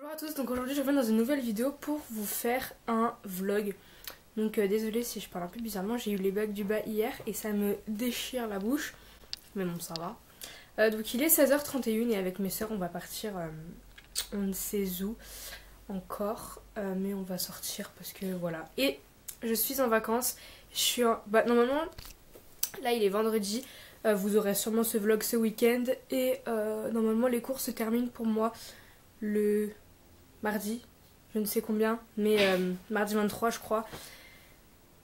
Bonjour à tous, donc aujourd'hui je reviens dans une nouvelle vidéo pour vous faire un vlog. Donc désolée si je parle un peu bizarrement, j'ai eu les bugs du bas hier et ça me déchire la bouche. Mais bon, ça va. Donc il est 16h31 et avec mes soeurs on va partir, on ne sait où encore, mais on va sortir parce que voilà. Et je suis en vacances, je suis normalement, là il est vendredi, vous aurez sûrement ce vlog ce week-end et normalement les cours se terminent pour moi le mardi, je ne sais combien, mais mardi 23 je crois.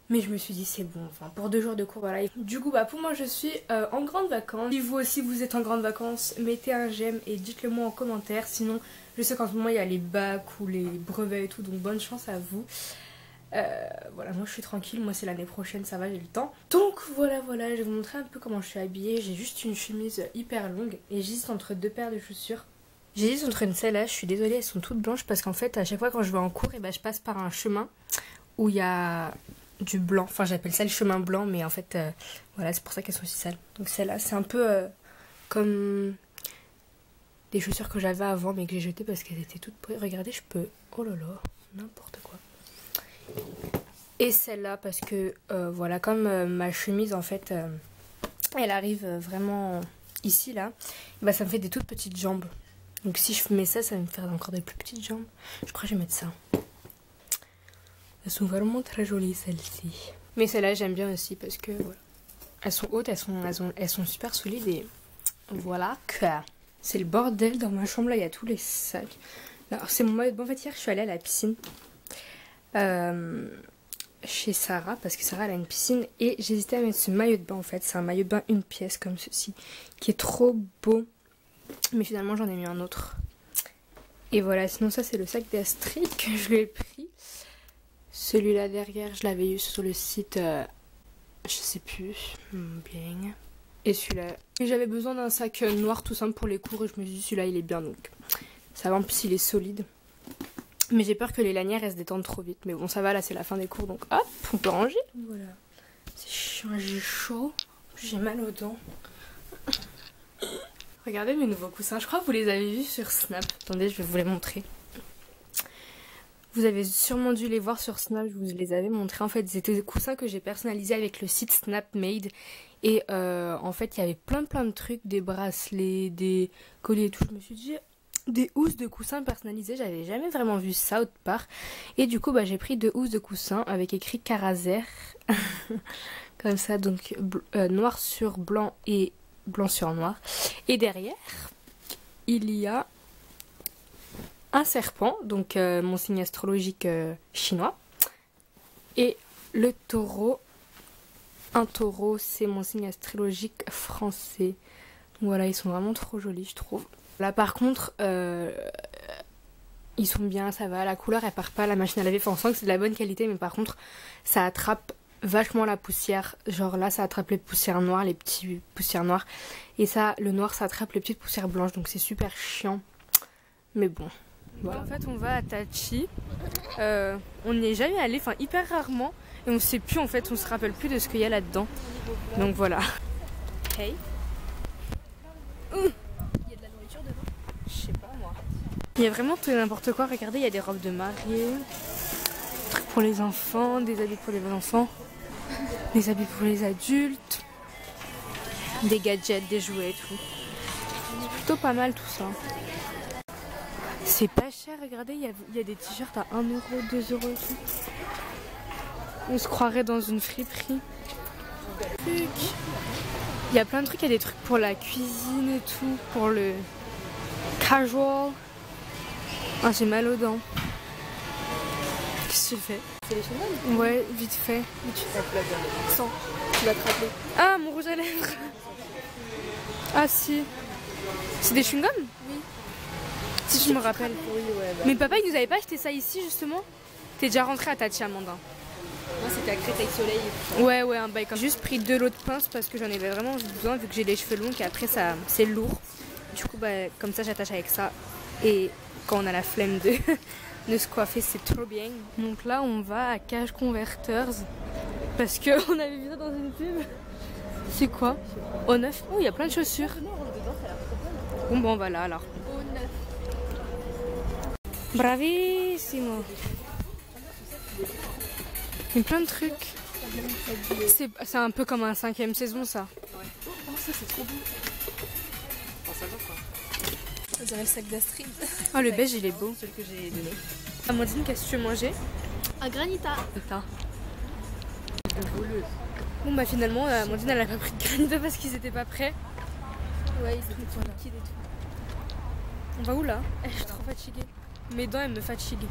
Mais je me suis dit c'est bon, enfin pour 2 jours de cours, voilà. Du coup pour moi je suis en grande vacances. Si vous aussi vous êtes en grande vacances, mettez un j'aime et dites-le moi en commentaire. Sinon je sais qu'en ce moment il y a les bacs ou les brevets et tout, donc bonne chance à vous. Voilà, moi je suis tranquille, moi c'est l'année prochaine, ça va, j'ai le temps. Donc voilà, je vais vous montrer un peu comment je suis habillée. J'ai juste une chemise hyper longue et j'hésite entre 2 paires de chaussures. J'hésite entre celle-là, je suis désolée, elles sont toutes blanches parce qu'en fait à chaque fois quand je vais en cours, je passe par un chemin où il y a du blanc. Enfin j'appelle ça le chemin blanc, mais en fait voilà, c'est pour ça qu'elles sont aussi sales. Donc celle-là c'est un peu comme des chaussures que j'avais avant mais que j'ai jetées parce qu'elles étaient toutes pourries. Regardez, je peux... Oh là là, n'importe quoi. Et celle-là parce que voilà, comme ma chemise en fait elle arrive vraiment ici là, bah ça me fait des toutes petites jambes. Donc si je mets ça, ça va me faire encore des plus petites jambes. Je crois que je vais mettre ça. Elles sont vraiment très jolies celles-ci. Mais celles-là j'aime bien aussi parce que voilà, elles sont hautes, elles sont super solides et voilà que c'est le bordel dans ma chambre là, il y a tous les sacs. Alors c'est mon maillot de bain. En fait hier je suis allée à la piscine chez Sarah parce que Sarah elle a une piscine et j'hésitais à mettre ce maillot de bain en fait. C'est un maillot de bain une pièce comme ceci qui est trop beau. Mais finalement j'en ai mis un autre. Et voilà, sinon ça c'est le sac d'Astrid que je lui ai pris. Celui-là derrière je l'avais eu sur le site, je sais plus bien. Et celui-là. Et j'avais besoin d'un sac noir tout simple pour les cours et je me suis dit celui-là il est bien donc. Ça va, en plus il est solide. Mais j'ai peur que les lanières elles se détendent trop vite. Mais bon ça va, là c'est la fin des cours donc hop, on peut ranger. Voilà. C'est chiant, j'ai chaud. J'ai mal aux dents. Regardez mes nouveaux coussins, je crois que vous les avez vus sur Snap. Attendez, je vais vous les montrer. Vous avez sûrement dû les voir sur Snap, je vous les avais montrés. En fait, c'était des coussins que j'ai personnalisés avec le site Snapmade. Et en fait, il y avait plein de trucs, des bracelets, des colliers et tout. Je me suis dit, des housses de coussins personnalisées, j'avais jamais vraiment vu ça autre part. Et du coup, j'ai pris 2 housses de coussins avec écrit Carazer. Comme ça, donc noir sur blanc et blanc sur noir. Et derrière il y a un serpent, donc mon signe astrologique chinois, et le taureau. Un taureau, c'est mon signe astrologique français. Voilà, ils sont vraiment trop jolis je trouve. Là par contre ils sont bien, ça va, la couleur elle part pas, la machine à laver, enfin on sent que c'est de la bonne qualité, mais par contre ça attrape vachement la poussière. Genre là ça attrape les poussières noires, les petites poussières noires, et ça, le noir ça attrape les petites poussières blanches, donc c'est super chiant, mais bon voilà. En fait on va à Tachi, on n'y est jamais allé, enfin hyper rarement, et on sait plus en fait, on se rappelle plus de ce qu'il y a là dedans, donc voilà. Hey, il y a de la nourriture dedans? Je sais pas moi. Il y a vraiment tout et n'importe quoi, regardez, il y a des robes de mariée, des trucs pour les enfants, des habits pour les enfants, des habits pour les adultes, des gadgets, des jouets et tout. C'est plutôt pas mal tout ça. C'est pas cher, regardez, il y a des t-shirts à 1 euro, 2 euros et tout. On se croirait dans une friperie. Il y a plein de trucs, il y a des trucs pour la cuisine et tout, pour le casual. Ah, j'ai mal aux dents. Qu'est-ce que tu fais? C'est les chewing-gums? Ouais, vite fait. Sans. Tu vas te rappeler. Ah, mon rouge à lèvres. Ah si. C'est des chewing-gums? Oui. Si je me rappelle. Oui, ouais, mais papa il nous avait pas acheté ça ici justement? T'es déjà rentrée à Tachi, Amandin? Moi c'était à Créteil Soleil. Ouais, un bail comme. J'ai juste pris 2 lots de pinces parce que j'en avais vraiment besoin vu que j'ai les cheveux longs et après ça c'est lourd. Du coup comme ça j'attache avec ça. Et quand on a la flemme de se coiffer, c'est trop bien. Donc là on va à Cash Converters parce que on avait vu ça dans une pub. C'est quoi? Au neuf? Oh, il y a plein de chaussures. Bon on va là alors. Bravissimo. Il y a plein de trucs. C'est un peu comme un 5e saison ça. Ouais. Oh ça c'est trop beau. Oh, ça va quoi. On dirait le sac d'Astrid. Oh le beige il est beau. Celui que j'ai donné. Amandine, qu'est-ce que tu veux manger? Un granita. Putain. Voleuse. Bon bah finalement Amandine elle a pas pris de granita parce qu'ils étaient pas prêts. Ouais, ils étaient trop liquides et tout. On va où là? Je suis trop fatiguée. Mes dents elles me fatiguent.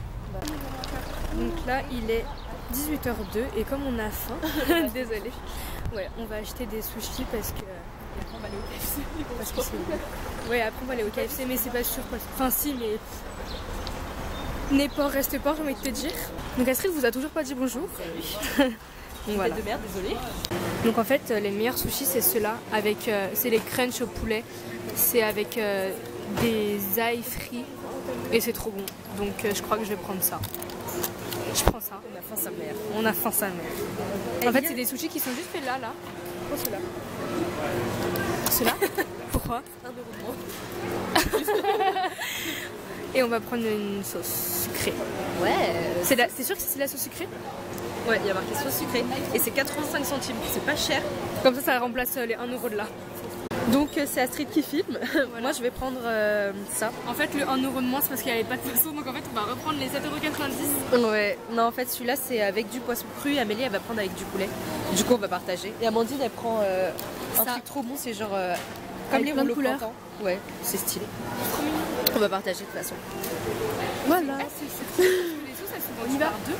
Donc là il est 18h02 et comme on a faim, désolée. Ouais, on va acheter des sushis parce que. Et après on va aller au KFC. Parce que c'est. Ouais, après on va aller au KFC, mais c'est pas sûr. Enfin, si, mais. N'est pas, reste pas, j'ai envie de te dire. Donc Astrid vous a toujours pas dit bonjour. Donc voilà. De merde, désolée. Donc en fait, les meilleurs sushis c'est ceux-là. Avec. C'est les crunch au poulet. C'est avec des ailes frits. Et c'est trop bon. Donc je crois que je vais prendre ça. Je prends ça. On a faim sa mère. On a faim sa mère. En fait, c'est des sushis qui sont juste faits là. Prends ceux-là. Ceux-là. Pourquoi? 1 € de moins. Et on va prendre une sauce sucrée. Ouais. C'est sûr que c'est la sauce sucrée? Ouais, il y a marqué sauce sucrée. Et c'est 85 centimes. C'est pas cher. Comme ça remplace les 1 € de là. Donc c'est Astrid qui filme. Voilà. Moi je vais prendre ça. En fait le 1 € de moins c'est parce qu'il n'y avait pas de poisson. Donc en fait on va reprendre les 7,90 €. Ouais. Non en fait celui-là c'est avec du poisson cru. Amélie elle va prendre avec du poulet. Du coup on va partager. Et Amandine elle prend un truc trop bon. C'est genre comme avec les plein de rouleaux couleurs. printemps. Ouais c'est stylé. On va partager de toute façon. Voilà. Les sauces elles sont vendues par deux.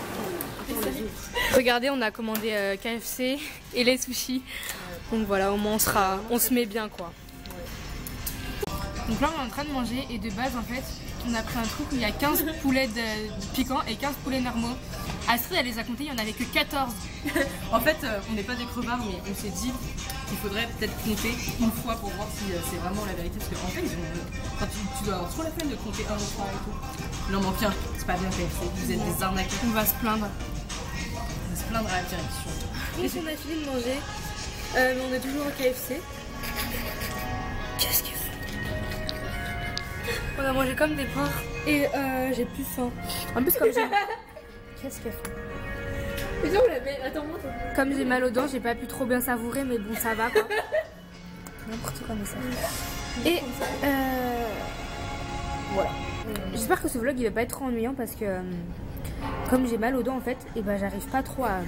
Regardez, on a commandé KFC et les sushis. Donc voilà, au moins on se met bien quoi. Donc là on est en train de manger et de base en fait on a pris un truc où il y a 15 poulets de piquants et 15 poulets normaux. Astrid elle les a comptés, il n'y en avait que 14. En fait on n'est pas des crevards mais on s'est dit qu'il faudrait peut-être compter une fois pour voir si c'est vraiment la vérité. Parce qu'en fait tu dois avoir trop la flemme de compter un repas et tout. Il en manque un, c'est pas bien KFC, vous êtes des arnaqueurs. On va se plaindre. On va se plaindre à la direction. Donc on a fini de manger, mais on est toujours au KFC. Qu'est-ce qu'il fait? On a mangé comme des porcs et j'ai plus faim. En plus comme j'ai... Qu'est-ce qu'elle fait? Mais on la met, attends moi. Comme j'ai mal aux dents, j'ai pas pu trop bien savourer, mais bon ça va quoi. N'importe quoi mais ça. Et voilà. J'espère que ce vlog il va pas être trop ennuyant parce que comme j'ai mal aux dents en fait, et ben j'arrive pas trop à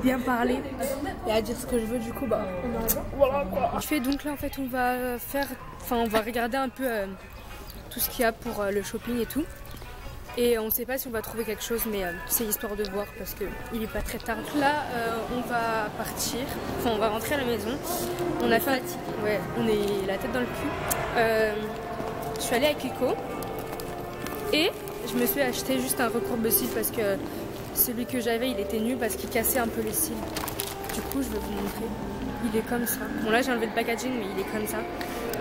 bien parler et à dire ce que je veux, du coup bah voilà quoi. Je fais donc là en fait on va faire, enfin on va regarder un peu tout ce qu'il y a pour le shopping et tout. Et on sait pas si on va trouver quelque chose mais c'est histoire de voir parce que il est pas très tard. Là on va partir, enfin on va rentrer à la maison. On a fait ouais, on est la tête dans le cul. Je suis allée à Kiko et je me suis acheté juste un recourbe-cils parce que celui que j'avais il était nul parce qu'il cassait un peu les cils. Du coup je vais vous montrer. Il est comme ça. Bon là j'ai enlevé le packaging mais il est comme ça.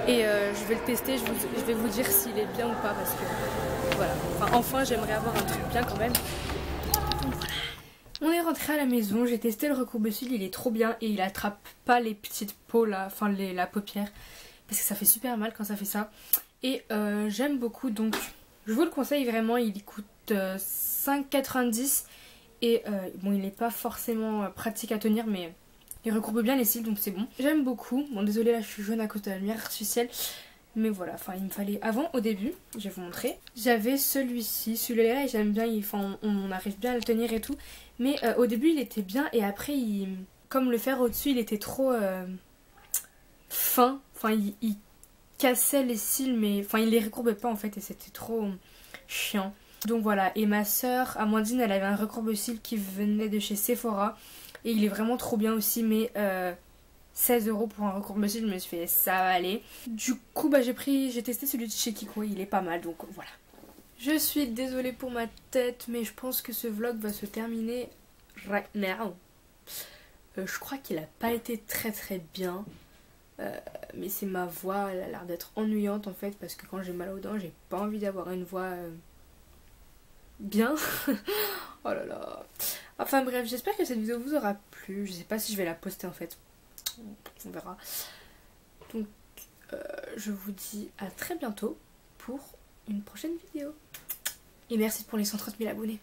Et je vais le tester, je vais vous dire s'il est bien ou pas parce que voilà. Enfin j'aimerais avoir un truc bien quand même. Donc, voilà. On est rentré à la maison, j'ai testé le recourbe-cils, il est trop bien et il attrape pas les petites peaux là, enfin la paupière. Parce que ça fait super mal quand ça fait ça. Et j'aime beaucoup donc je vous le conseille vraiment, il coûte 5,90 et bon il n'est pas forcément pratique à tenir mais il recourbe bien les cils donc c'est bon. J'aime beaucoup, bon désolé là je suis jaune à cause de la lumière artificielle mais voilà, enfin il me fallait avant au début, je vais vous montrer. J'avais celui-ci, celui-là et j'aime bien, on arrive bien à le tenir et tout mais au début il était bien et après comme le fer au-dessus il était trop fin, enfin il cassait les cils mais enfin il les recourbait pas en fait et c'était trop chiant. Donc voilà, et ma soeur Amandine elle avait un recourbe-cils qui venait de chez Sephora et il est vraiment trop bien aussi mais 16 € pour un recourbe-cils, je me suis fait ça va aller. Du coup bah j'ai testé celui de chez Kiko, il est pas mal donc voilà. Je suis désolée pour ma tête mais je pense que ce vlog va se terminer right now. Je crois qu'il a pas été très bien. Mais c'est ma voix, elle a l'air d'être ennuyante en fait parce que quand j'ai mal aux dents j'ai pas envie d'avoir une voix bien. Oh là là. Enfin bref, j'espère que cette vidéo vous aura plu. Je sais pas si je vais la poster en fait, on verra. Donc je vous dis à très bientôt pour une prochaine vidéo. Et merci pour les 130 000 abonnés.